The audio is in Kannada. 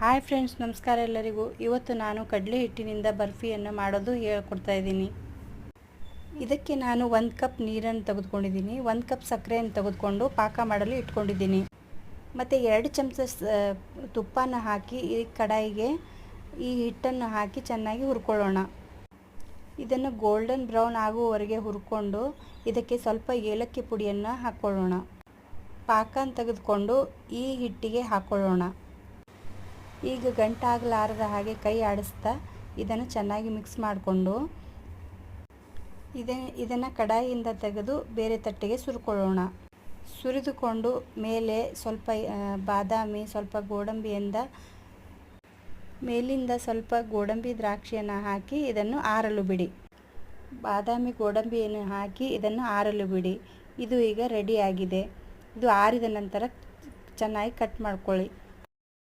ಹಾಯ್ ಫ್ರೆಂಡ್ಸ್, ನಮಸ್ಕಾರ ಎಲ್ಲರಿಗೂ. ಇವತ್ತು ನಾನು ಕಡಲೆ ಹಿಟ್ಟಿನಿಂದ ಬರ್ಫಿಯನ್ನು ಮಾಡೋದು ಹೇಳ್ಕೊಡ್ತಾ ಇದ್ದೀನಿ. ಇದಕ್ಕೆ ನಾನು 1 ಕಪ್ ನೀರನ್ನು ತೆಗೆದುಕೊಂಡಿದ್ದೀನಿ, 1 ಕಪ್ ಸಕ್ಕರೆಯನ್ನು ತೆಗೆದುಕೊಂಡು ಪಾಕ ಮಾಡಲು ಇಟ್ಕೊಂಡಿದ್ದೀನಿ. ಮತ್ತು 2 ಚಮಚ ತುಪ್ಪನ ಹಾಕಿ ಈ ಕಡಾಯಿಗೆ ಈ ಹಿಟ್ಟನ್ನು ಹಾಕಿ ಚೆನ್ನಾಗಿ ಹುರ್ಕೊಳ್ಳೋಣ. ಇದನ್ನು ಗೋಲ್ಡನ್ ಬ್ರೌನ್ ಆಗುವವರೆಗೆ ಹುರ್ಕೊಂಡು ಇದಕ್ಕೆ ಸ್ವಲ್ಪ ಏಲಕ್ಕಿ ಪುಡಿಯನ್ನು ಹಾಕ್ಕೊಳ್ಳೋಣ. ಪಾಕನ ತೆಗೆದುಕೊಂಡು ಈ ಹಿಟ್ಟಿಗೆ ಹಾಕ್ಕೊಳ್ಳೋಣ. ಈಗ ಗಂಟಾಗಲಾರದ ಹಾಗೆ ಕೈ ಆಡಿಸ್ತಾ ಇದನ್ನು ಚೆನ್ನಾಗಿ ಮಿಕ್ಸ್ ಮಾಡಿಕೊಂಡು ಇದನ್ನು ಕಡಾಯಿಯಿಂದ ತೆಗೆದು ಬೇರೆ ತಟ್ಟೆಗೆ ಸುರಿಕೊಳ್ಳೋಣ. ಸುರಿದುಕೊಂಡು ಮೇಲೆ ಸ್ವಲ್ಪ ಬಾದಾಮಿ, ಸ್ವಲ್ಪ ಮೇಲಿಂದ ಸ್ವಲ್ಪ ಗೋಡಂಬಿ ದ್ರಾಕ್ಷಿಯನ್ನು ಹಾಕಿ ಇದನ್ನು ಆರಲು ಬಿಡಿ. ಬಾದಾಮಿ ಗೋಡಂಬಿಯನ್ನು ಹಾಕಿ ಇದನ್ನು ಆರಲು ಬಿಡಿ. ಇದು ಈಗ ರೆಡಿಯಾಗಿದೆ. ಇದು ಆರಿದ ನಂತರ ಚೆನ್ನಾಗಿ ಕಟ್ ಮಾಡ್ಕೊಳ್ಳಿ.